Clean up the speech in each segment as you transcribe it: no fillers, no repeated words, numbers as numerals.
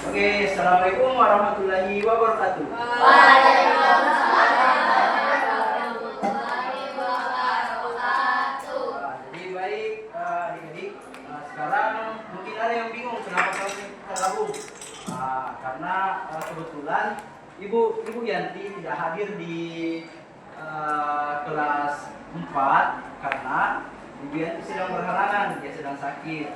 Oke, assalamualaikum warahmatullahi wabarakatuh. Waalaikumsalam warahmatullahi wabarakatuh. Jadi baik adik-adik, sekarang mungkin ada yang bingung kenapa kami kita gabung. Karena kebetulan Ibu Yanti tidak hadir di kelas 4 karena Ibu Yanti sedang berhalangan, dia sedang sakit.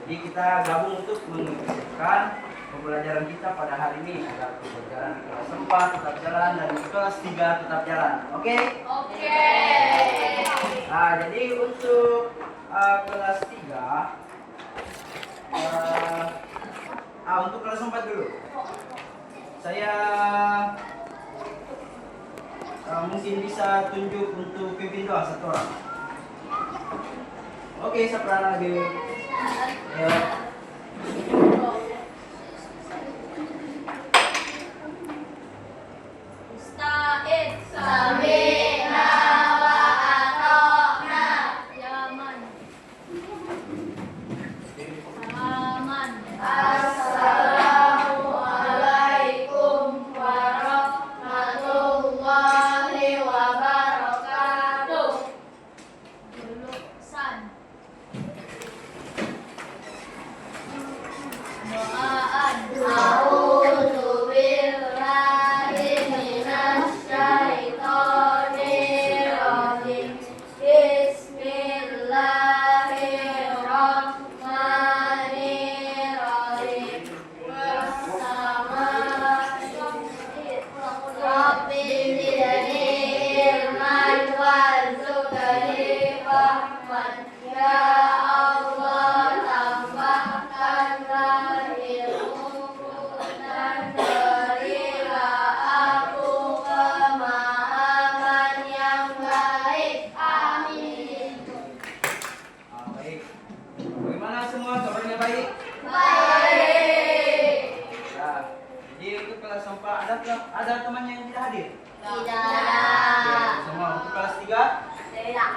Jadi kita gabung untuk mengintegrasikan pembelajaran kita pada hari ini agar pembelajaran di kelas 4 tetap jalan dan di kelas 3 tetap jalan. Oke? Oke. Jadi untuk kelas 3 untuk kelas 4 dulu. Saya mungkin bisa tunjuk untuk pimpin doa satu orang. Oke, siapa lagi? Ya. Ustaid Sami'na wa ata'na. Yaman. Aman. Assalamualaikum warahmatullahi wabarakatuh. Lulusan. Doaan. A'udzu billahi minasy syaithanir rajim. Bismillahirrahmanirrahim. Bersama Rabbi zidni ilman warzuqni fahman. Ya Allah, tambahkanlah ilmuku dan berilah aku pemahaman yang baik. Amin. Baik. Bagaimana semua kabarnya baik? Baik. Ya. Jadi untuk kelas 4 ada teman yang tidak hadir? Tidak. Ya, semua untuk kelas 3 Tidak.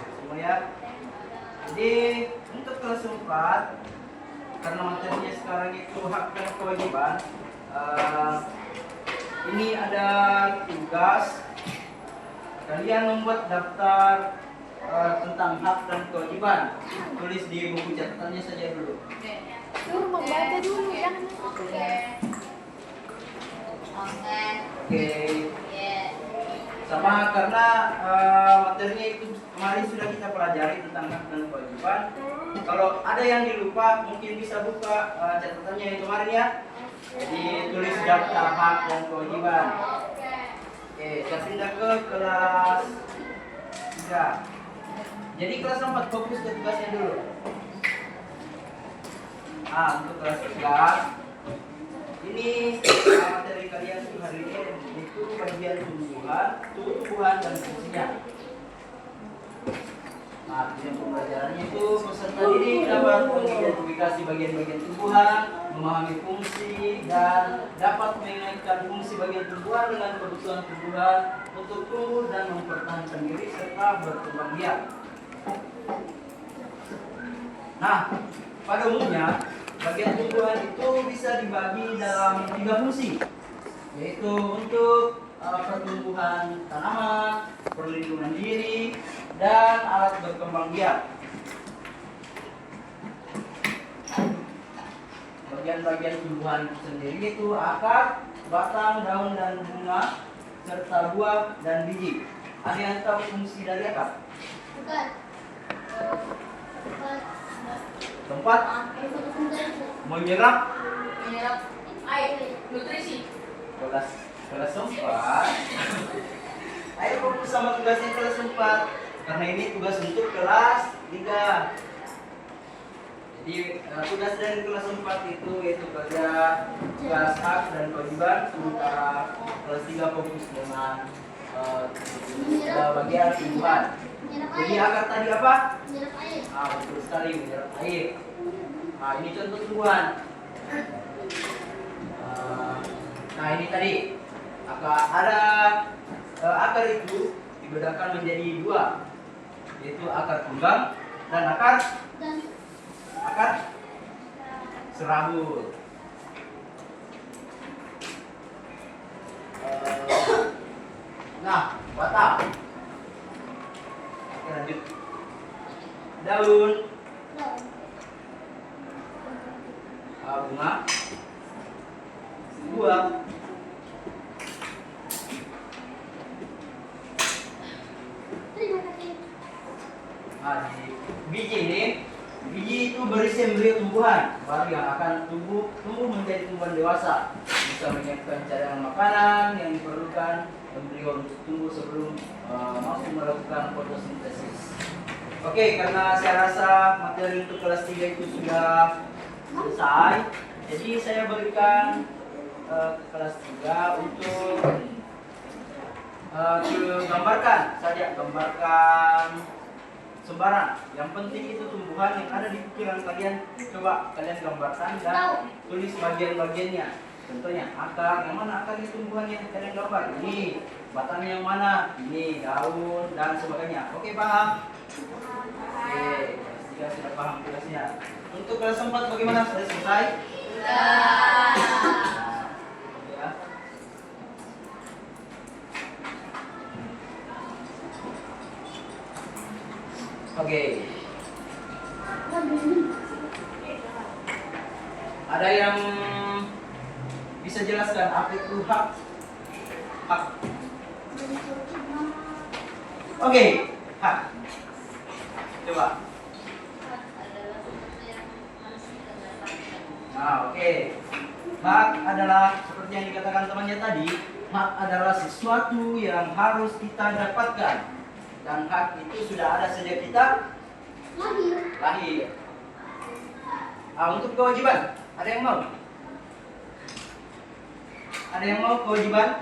semua ya. Jadi untuk kelas 4 karena materinya sekarang itu hak dan kewajiban, ini ada tugas kalian membuat daftar tentang hak dan kewajiban. Tulis di buku catatannya saja dulu. Suruh membaca dulu, jangan Oke. Oke. Oke. Ya. Sama karena materinya itu kemarin sudah kita pelajari tentang hak dan kewajiban. Kalau ada yang dilupa mungkin bisa buka catatannya yang kemarin ya. Ditulis daftar hak dan kewajiban. Oke, kita pindah ke kelas 3. Jadi kelas 4 fokus ke tugasnya dulu. Untuk kelas 3 ini materi kalian untuk hari ini itu bagian tumbuhan dan fungsinya. Tujuan pembelajarannya itu peserta didik dapat mengidentifikasi bagian-bagian tumbuhan, memahami fungsi, dan dapat mengaitkan fungsi bagian tumbuhan dengan kebutuhan tumbuhan untuk tumbuh dan mempertahankan diri serta berkembang biak. Nah, pada umumnya bagian tumbuhan itu bisa dibagi dalam 3 fungsi, yaitu untuk pertumbuhan tanaman, perlindungan diri, dan alat berkembang biak. Bagian-bagian tumbuhan sendiri itu akar, batang, daun dan bunga, serta buah dan biji. Ada yang tahu fungsi dari akar? Bukan. Tempat menyerap Menyerap air, nutrisi. kelas 4. Ayo fokus sama tugasnya kelas 4 karena ini tugas untuk kelas 3. Jadi tugas dari kelas 4 itu yaitu kerja tugas hak dan kewajiban, sementara kelas 3 fokus dengan bagian tumbuhan. Jadi akar tadi apa? Menyerap air. Betul sekali, menyerap air. Ini contoh tumbuhan. Ini tadi akar itu dibedakan menjadi 2, yaitu akar kembang dan akar serabut. Nah, batang. Oke, lanjut. Daun. Bunga. Buah. Nah, biji ini, biji itu berisi embrio tumbuhan baru yang akan tumbuh menjadi tumbuhan dewasa, bisa menyiapkan cadangan makanan yang diperlukan embrio untuk tumbuh sebelum mampu melakukan fotosintesis. Oke, karena saya rasa materi untuk kelas 3 itu sudah selesai, jadi saya berikan ke kelas 3 untuk gambarkan sembarang. Yang penting itu tumbuhan yang ada di pikiran kalian. Coba kalian gambarkan dan tulis bagian-bagiannya. Contohnya akar, yang mana akar di tumbuhan yang kalian gambar? Ini batangnya yang mana? Ini daun dan sebagainya. Oke, paham? Oke, kelas 3 sudah paham tugasnya. Untuk kelas 4 bagaimana? Sudah selesai? Ya. Oke. Ada yang bisa jelaskan apa itu hak? Hak. Oke, hak. Coba. Nah, oke. Hak adalah seperti yang dikatakan temannya tadi, hak adalah sesuatu yang harus kita dapatkan. Dan hak itu sudah ada sejak kita lahir. Untuk kewajiban, ada yang mau? Ada yang mau kewajiban?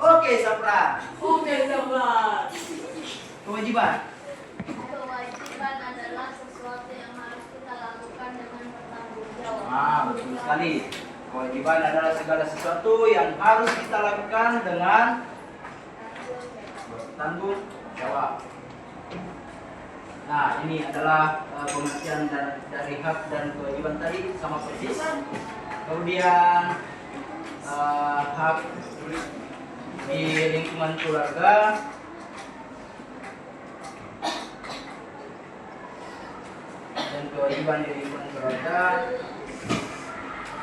Oke, Sapra. Kewajiban. Kewajiban adalah sesuatu yang harus kita lakukan dengan bertanggung jawab. Betul sekali. Kewajiban adalah segala sesuatu yang harus kita lakukan dengan bertanggung jawab. Nah, ini adalah pengertian dari hak dan kewajiban tadi sama persis. Kemudian hak di lingkungan keluarga, dan kewajiban di lingkungan keluarga,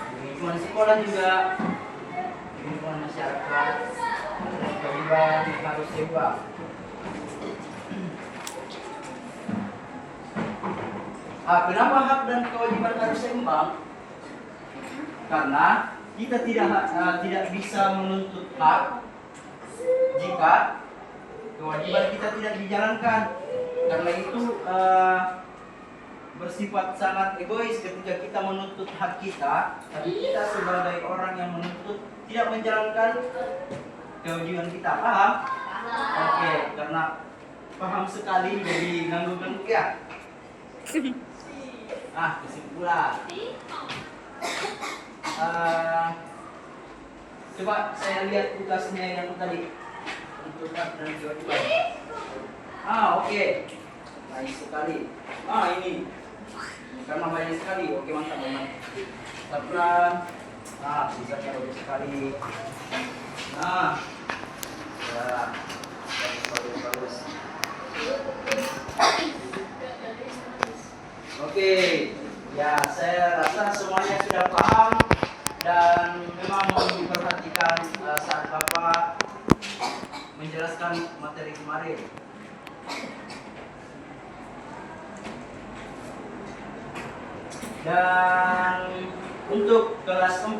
di lingkungan sekolah juga, di lingkungan masyarakat, dan kewajiban harus seimbang. Kenapa hak dan kewajiban harus seimbang? Karena kita tidak bisa menuntut hak jika kewajiban kita tidak dijalankan. Karena itu bersifat sangat egois ketika kita menuntut hak kita, tapi kita sebagai orang yang menuntut tidak menjalankan kewajiban kita. Paham? Oke, karena paham sekali jadi ngangguk-ngangguk ya. Kesimpulan. Coba saya lihat tugasnya yang tadi untuk hak dan kewajiban. Oke. Baik sekali. Ini karena banyak sekali. Oke, mantap. Sapran. Sisanya bagus sekali. Ya. Bagus. Oke. Ya, saya rasa semuanya sudah paham dan memang mau diperhatikan saat Bapak menjelaskan materi kemarin. Dan untuk kelas 4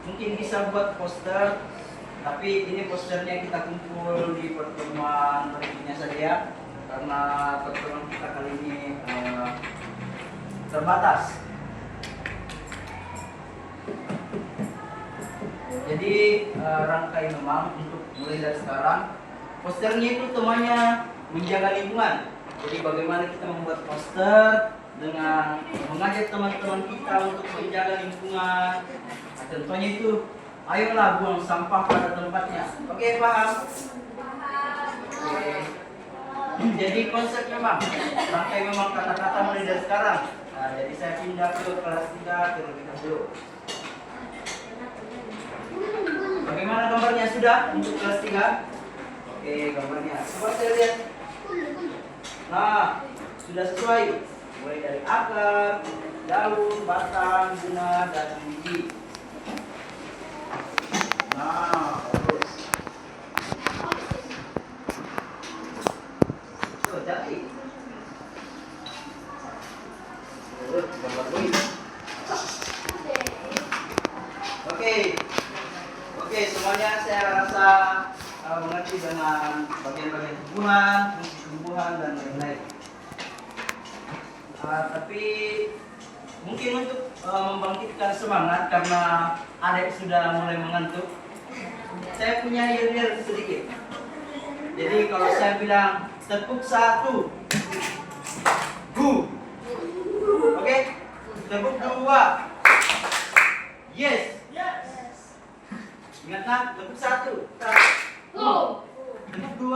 mungkin bisa buat poster, tapi ini posternya kita kumpul di pertemuan berikutnya saja karena pertemuan kita kali ini terbatas. Jadi rangkai memang untuk mulai dari sekarang posternya itu temanya menjaga lingkungan. Jadi bagaimana kita membuat poster dengan mengajak teman-teman kita untuk menjaga lingkungan. Contohnya itu, ayolah buang sampah pada tempatnya. Oke, paham? Oke. Jadi konsep memang rangkai memang kata-kata mulai dari sekarang. Nah, jadi saya pindah ke kelas 3 terlebih dahulu. Bagaimana gambarnya sudah untuk kelas 3? Oke, gambarnya. Coba saya lihat. Nah, sudah sesuai. Mulai dari akar, daun, batang, bunga, dan biji. Nah, terus. So, jadi. Terus, gambar ini. Oke. Oke, semuanya saya rasa mengerti dengan bagian-bagian tumbuhan, fungsi tumbuhan, dan lain-lain. Tapi mungkin untuk membangkitkan semangat karena adik sudah mulai mengantuk, saya punya yel-yel sedikit. Jadi kalau saya bilang tepuk 1, gu. Oke? Tepuk 2, yes. Ingat nak, tepuk 1, gu. Tepuk 2,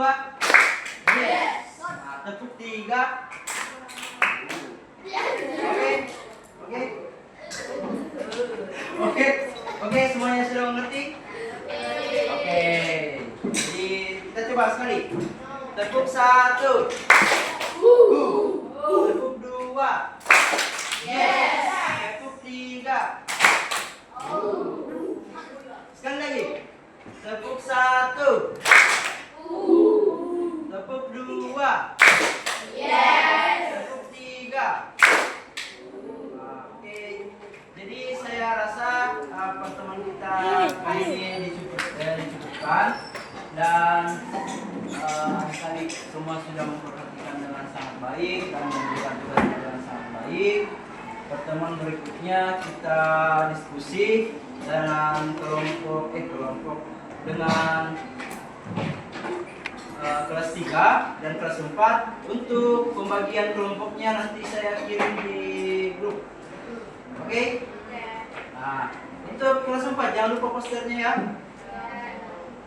yes. Nah, tepuk 3. Oke. Oke, semuanya sudah mengerti? Oke. Jadi kita coba sekali. Tepuk 1. Tepuk 2. Yes. Tepuk 3. Sekali lagi. Tepuk 1. Tepuk 2. Yes. Tepuk 3. Oke. Jadi saya rasa pertemuan kita kali ini dicukupkan dan kali semua sudah memperhatikan dengan sangat baik dan memberikan tugasnya dengan sangat baik. Pertemuan berikutnya kita diskusi dengan kelompok dengan kelas 3 dan kelas 4. Untuk pembagian kelompoknya nanti saya kirim di grup. Oke? Nah, untuk kelas 4 jangan lupa posternya ya.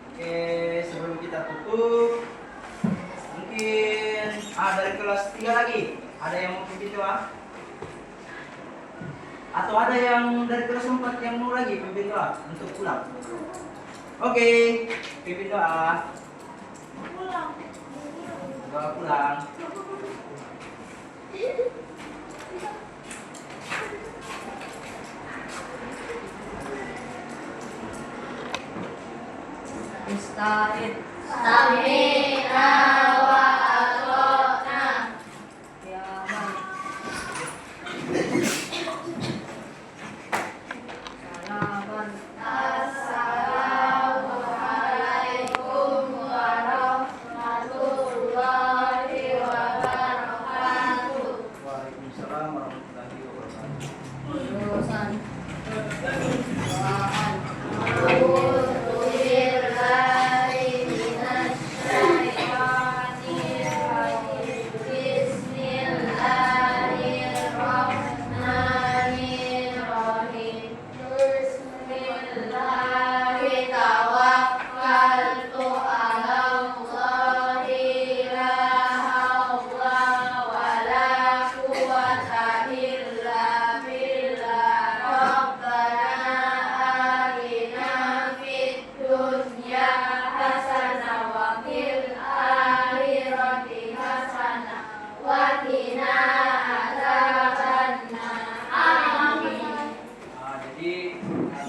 Oke, sebelum kita tutup, mungkin dari kelas 3 lagi ada yang mau pimpin doa? Atau ada yang dari kelas 4 yang mau lagi pimpin doa untuk pulang? Oke, pimpin doa. Doa pulang. Mustahil. Samina wa ata'na. Ya man. Salaman. Assalamualaikum warahmatullahi wabarakatuh. Waalaikumsalam warahmatullahi wabarakatuh. Lulusan. Doaan.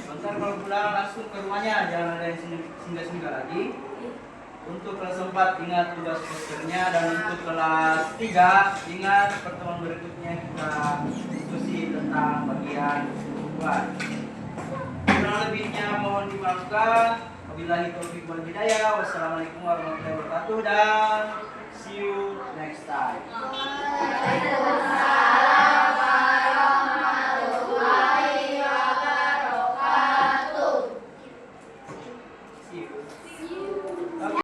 Sebentar kalau pulang langsung ke rumahnya, jangan ada yang singgah-singgah lagi. Untuk kelas 4 ingat tugas posternya, dan untuk kelas 3 ingat pertemuan berikutnya kita diskusi tentang bagian tumbuhan. Kurang lebihnya mohon dimaafkan. Wabillahi taufiq wal hidayah. Wassalamualaikum warahmatullahi wabarakatuh dan see you next time.